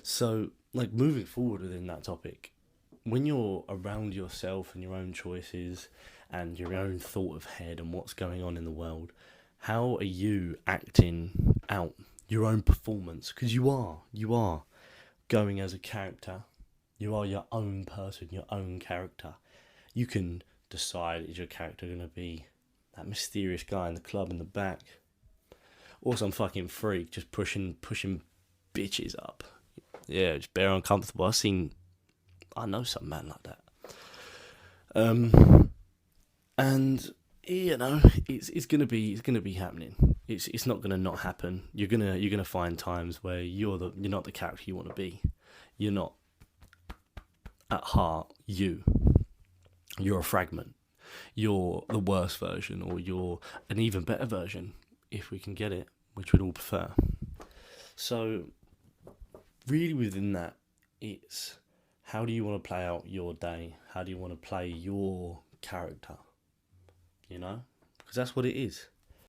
So, like, moving forward within that topic, when you're around yourself and your own choices and your own thought of head and what's going on in the world, how are you acting out your own performance? Because you are going as a character. You are your own person, your own character. You can decide, is your character going to be that mysterious guy in the club in the back, or some fucking freak just pushing bitches up? Yeah, just bare uncomfortable. I know some man like that. Um, and it's gonna be happening. It's not gonna not happen. You're gonna find times where you're not the character you want to be. You're not at heart you. You're a fragment. You're the worst version, or you're an even better version if we can get it, which we'd all prefer. So really within that, it's how do you want to play out your day? How do you want to play your character? You know, because that's what it is.